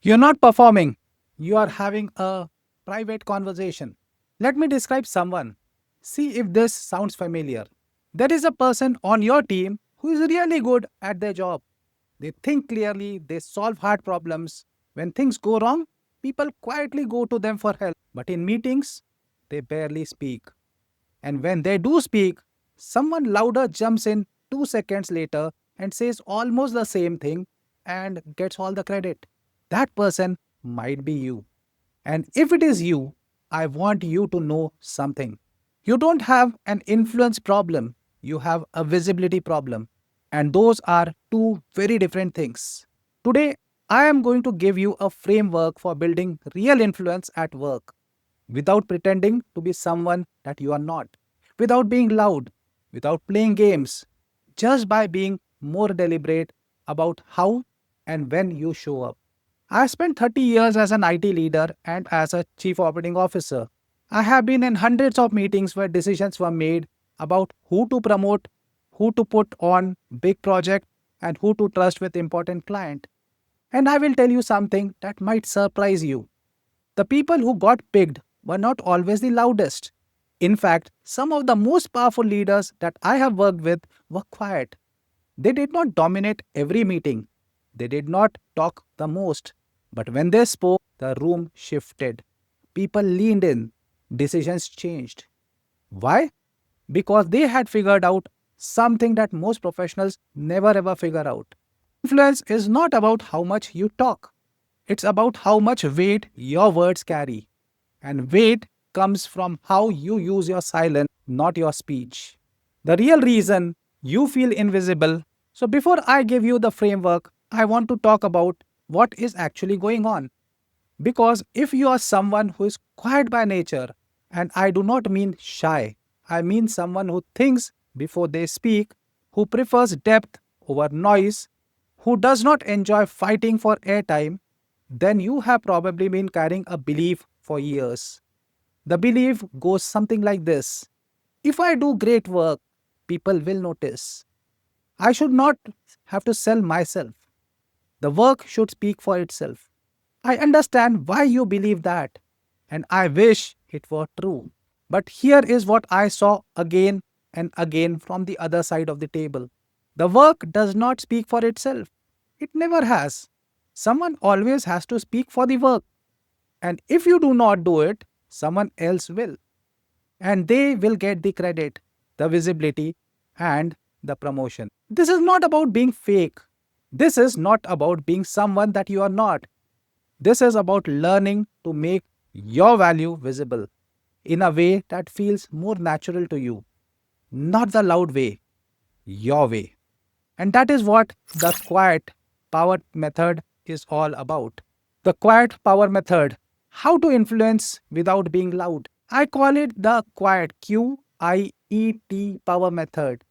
You're not performing, you are having a private conversation. Let me describe someone. See if this sounds familiar. There is a person on your team who is really good at their job. They think clearly, they solve hard problems. When things go wrong, people quietly go to them for help. But in meetings, they barely speak. And when they do speak, someone louder jumps in 2 seconds later and says almost the same thing and gets all the credit. That person might be you. And if it is you, I want you to know something. You don't have an influence problem, you have a visibility problem. And those are two very different things. Today, I am going to give you a framework for building real influence at work without pretending to be someone that you are not, without being loud, without playing games, just by being more deliberate about how and when you show up. I spent 30 years as an IT leader and as a chief operating officer. I have been in hundreds of meetings where decisions were made about who to promote, who to put on big project, and who to trust with important client. And I will tell you something that might surprise you. The people who got picked were not always the loudest. In fact, some of the most powerful leaders that I have worked with were quiet. They did not dominate every meeting. They did not talk the most. But when they spoke, the room shifted. People leaned in. Decisions changed. Why? Because they had figured out something that most professionals never ever figure out. Influence is not about how much you talk, it's about how much weight your words carry. And weight comes from how you use your silence, not your speech. The real reason you feel invisible. So, before I give you the framework, I want to talk about what is actually going on. Because if you are someone who is quiet by nature, and I do not mean shy, I mean someone who thinks before they speak, who prefers depth over noise, who does not enjoy fighting for airtime, then you have probably been carrying a belief for years. The belief goes something like this: if I do great work, people will notice. I should not have to sell myself. The work should speak for itself. I understand why you believe that, and I wish it were true. But here is what I saw again and again from the other side of the table. The work does not speak for itself. It never has. Someone always has to speak for the work. And if you do not do it, someone else will. And they will get the credit, the visibility, and the promotion. This is not about being fake. This is not about being someone that you are not. This is about learning to make your value visible in a way that feels more natural to you, not the loud way, your way. And that is what the quiet power method is all about. The quiet power method: how to influence without being loud. I call it the quiet Q-I-E-T power method.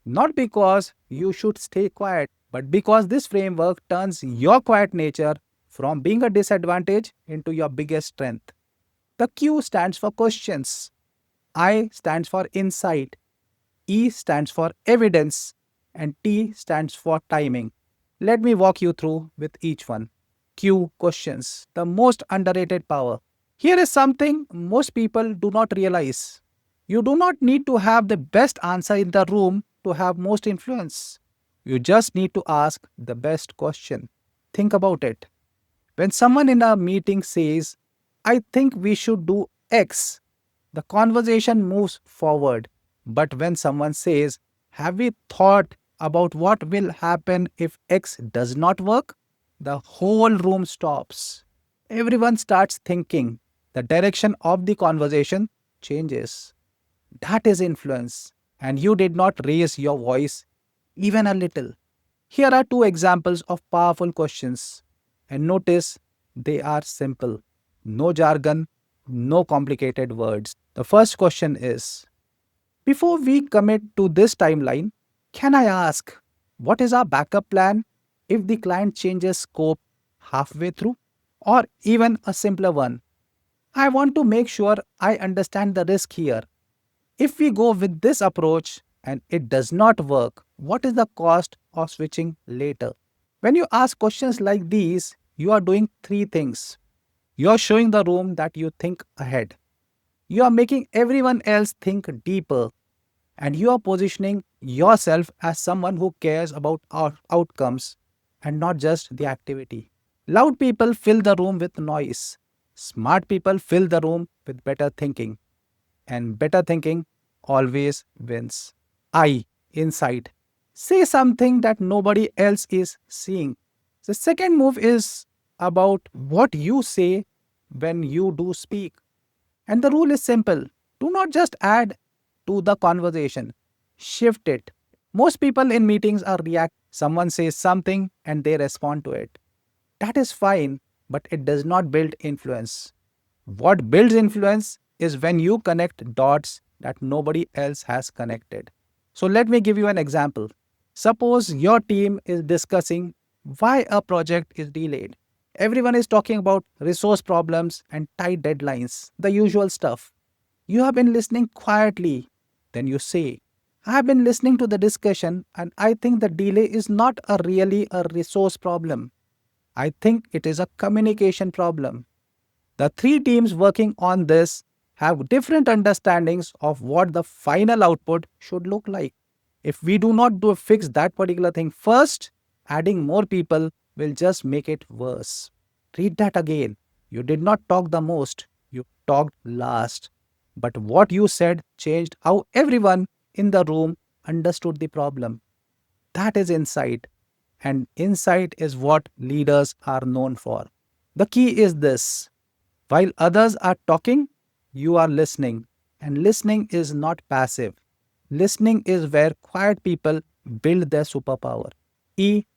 Not because you should stay quiet, but because this framework turns your quiet nature from being a disadvantage into your biggest strength. The Q stands for questions, I stands for insight, E stands for evidence, and T stands for timing. Let me walk you through with each one. Q questions, the most underrated power. Here is something most people do not realize. You do not need to have the best answer in the room to have most influence. You just need to ask the best question. Think about it. When someone in a meeting says, I think we should do X, the conversation moves forward. But when someone says, have we thought about what will happen if X does not work? The whole room stops. Everyone starts thinking. The direction of the conversation changes. That is influence. And you did not raise your voice even a little. Here are two examples of powerful questions. And notice they are simple. No jargon, no complicated words. The first question is, before we commit to this timeline, can I ask what is our backup plan if the client changes scope halfway through? Or even a simpler one, I want to make sure I understand the risk here. If we go with this approach and it does not work, what is the cost of switching later? When you ask questions like these, you are doing three things. You are showing the room that you think ahead. You are making everyone else think deeper. And you are positioning yourself as someone who cares about our outcomes and not just the activity. Loud people fill the room with noise. Smart people fill the room with better thinking. And better thinking always wins. I, inside. Say something that nobody else is seeing. The second move is about what you say when you do speak. And the rule is simple, do not just add to the conversation, shift it. Most people in meetings are react. Someone says something and they respond to it. That is fine, but it does not build influence. What builds influence is when you connect dots that nobody else has connected. So let me give you an example. Suppose your team is discussing why a project is delayed. Everyone is talking about resource problems and tight deadlines, the usual stuff. You have been listening quietly. Then you say, I have been listening to the discussion and I think the delay is not really a resource problem. I think it is a communication problem. The three teams working on this have different understandings of what the final output should look like. If we do not do fix that particular thing first, adding more people will just make it worse. Read that again. You did not talk the most, you talked last. But what you said changed how everyone in the room understood the problem. That is insight. And insight is what leaders are known for. The key is this: while others are talking, you are listening. And listening is not passive. Listening is where quiet people build their superpower.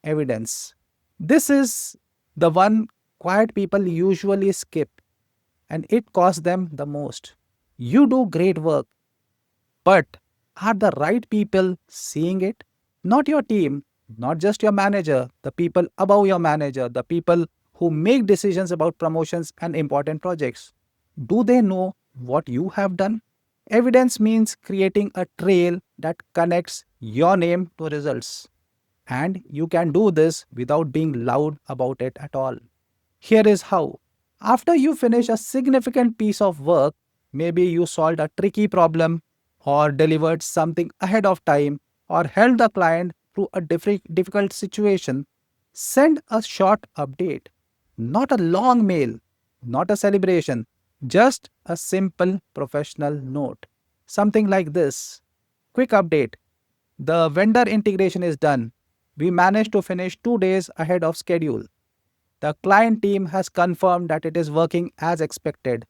Evidence. This is the one quiet people usually skip, and it costs them the most. You do great work, but are the right people seeing it? Not your team, not just your manager, the people above your manager, the people who make decisions about promotions and important projects. Do they know what you have done? Evidence means creating a trail that connects your name to results. And you can do this without being loud about it at all. Here is how. After you finish a significant piece of work, maybe you solved a tricky problem, or delivered something ahead of time, or helped the client through a difficult situation, send a short update. Not a long mail, not a celebration, just a simple professional note. Something like this: quick update. The vendor integration is done. We managed to finish 2 days ahead of schedule. The client team has confirmed that it is working as expected.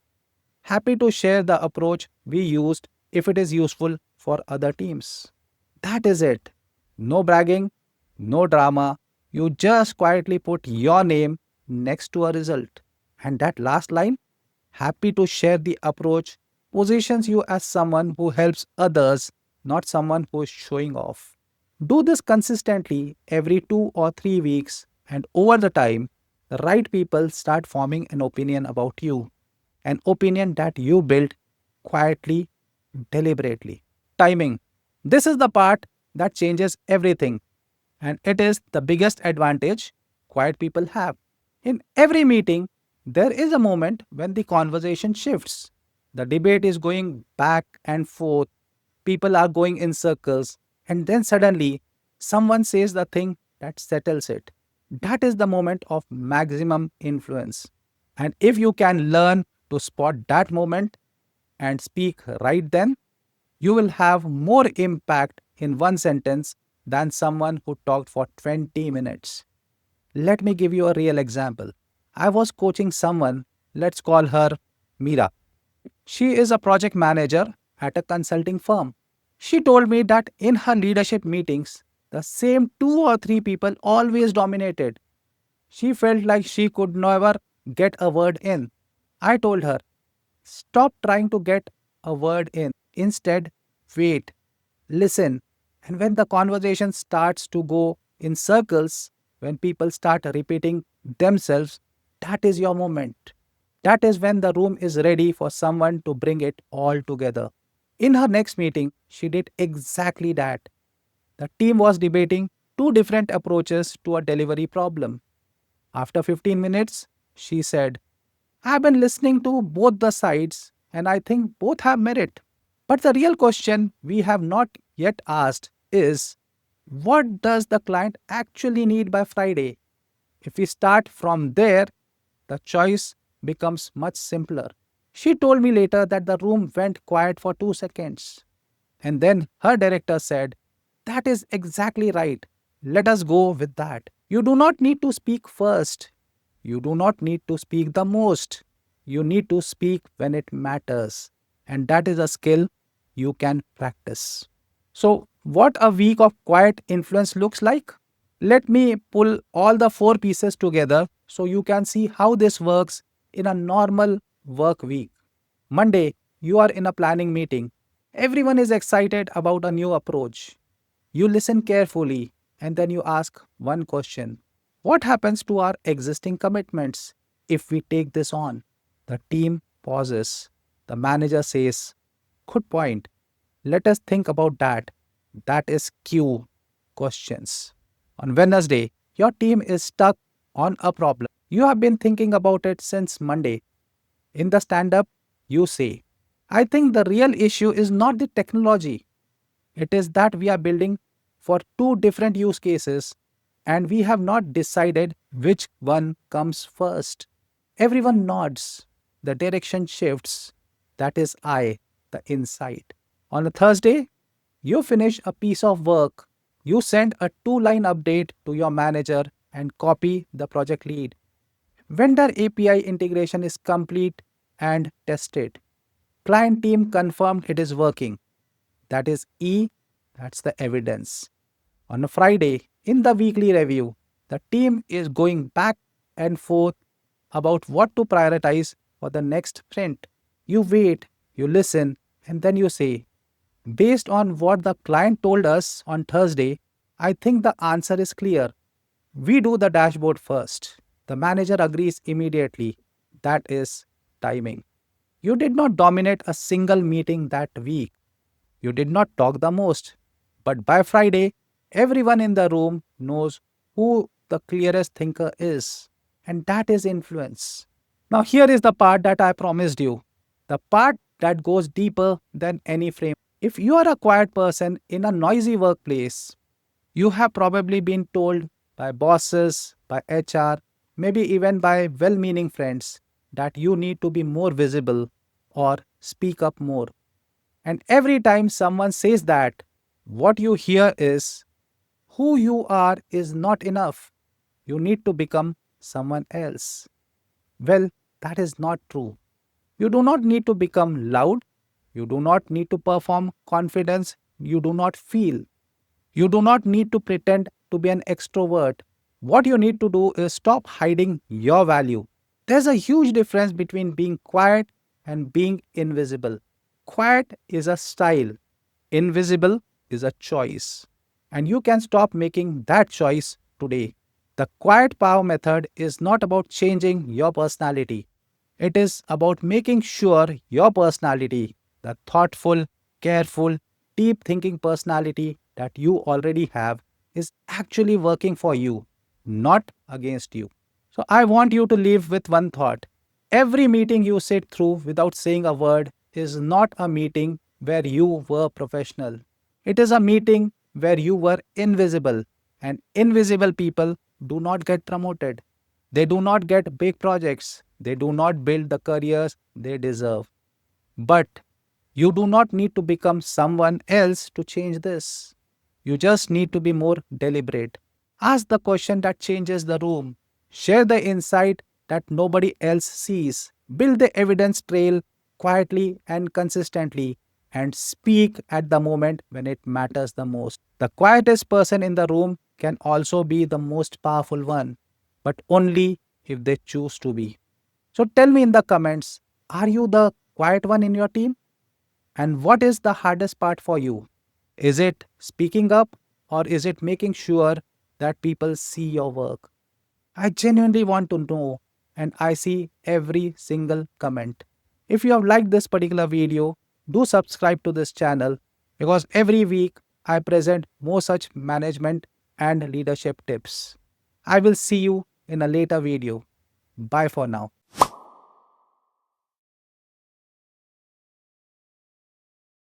Happy to share the approach we used if it is useful for other teams. That is it. No bragging, no drama. You just quietly put your name next to a result. And that last line, happy to share the approach, positions you as someone who helps others, not someone who is showing off. Do this consistently every 2 or 3 weeks, and over the time, the right people start forming an opinion about you, an opinion that you built quietly, deliberately. Timing. This is the part that changes everything, and it is the biggest advantage quiet people have. In every meeting, there is a moment when the conversation shifts. The debate is going back and forth, people are going in circles, and then suddenly someone says the thing that settles it. That is the moment of maximum influence. And if you can learn to spot that moment and speak right then, you will have more impact in one sentence than someone who talked for 20 minutes. Let me give you a real example. I was coaching someone, let's call her Meera. She is a project manager at a consulting firm. She told me that in her leadership meetings, the same 2 or 3 people always dominated. She felt like she could never get a word in. I told her, stop trying to get a word in. Instead, wait, listen. And when the conversation starts to go in circles, when people start repeating themselves, that is your moment. That is when the room is ready for someone to bring it all together. In her next meeting, she did exactly that. The team was debating two different approaches to a delivery problem. After 15 minutes, she said, I've been listening to both the sides and I think both have merit. But the real question we have not yet asked is, what does the client actually need by Friday? If we start from there, the choice becomes much simpler. She told me later that the room went quiet for 2 seconds. And then her director said, That is exactly right. Let us go with that. You do not need to speak first. You do not need to speak the most. You need to speak when it matters. And that is a skill you can practice. So, what a week of quiet influence looks like? Let me pull all the four pieces together so you can see how this works in a normal work week. Monday, you are in a planning meeting. Everyone is excited about a new approach. You listen carefully and then you ask one question. What happens to our existing commitments if we take this on? The team pauses. The manager says, Good point. Let us think about that. That is Q questions. On Wednesday, your team is stuck on a problem. You have been thinking about it since Monday. In the stand up, you say, I think the real issue is not the technology. It is that we are building for two different use cases and we have not decided which one comes first. Everyone nods. The direction shifts. That is the insight. On a Thursday, you finish a piece of work. You send a two-line update to your manager and copy the project lead. Vendor API integration is complete and tested. Client team confirmed it is working. That is E, that's the evidence. On a Friday, in the weekly review, the team is going back and forth about what to prioritize for the next sprint. You wait, you listen, and then you say, Based on what the client told us on Thursday, I think the answer is clear. We do the dashboard first. The manager agrees immediately. That is timing. You did not dominate a single meeting that week. You did not talk the most. But by Friday, everyone in the room knows who the clearest thinker is. And that is influence. Now, here is the part that I promised you, the part that goes deeper than any frame. If you are a quiet person in a noisy workplace, you have probably been told by bosses, by HR, maybe even by well meaning friends that you need to be more visible or speak up more. And every time someone says that, what you hear is, who you are is not enough. You need to become someone else. Well, that is not true. You do not need to become loud. You do not need to perform confidence you do not feel. You do not need to pretend to be an extrovert. What you need to do is stop hiding your value. There's a huge difference between being quiet and being invisible. Quiet is a style, invisible is a choice. And you can stop making that choice today. The quiet power method is not about changing your personality. It is about making sure your personality, the thoughtful, careful, deep thinking personality that you already have, is actually working for you, not against you. So I want you to leave with one thought. Every meeting you sit through without saying a word is not a meeting where you were professional. It is a meeting where you were invisible, and invisible people do not get promoted. They do not get big projects. They do not build the careers they deserve. But you do not need to become someone else to change this. You just need to be more deliberate. Ask the question that changes the room. Share the insight that nobody else sees. Build the evidence trail quietly and consistently, and speak at the moment when it matters the most. The quietest person in the room can also be the most powerful one, but only if they choose to be. So tell me in the comments, are you the quiet one in your team? And what is the hardest part for you? Is it speaking up or is it making sure that people see your work? I genuinely want to know, and I see every single comment. If you have liked this particular video, do subscribe to this channel because every week I present more such management and leadership tips. I will see you in a later video. Bye for now.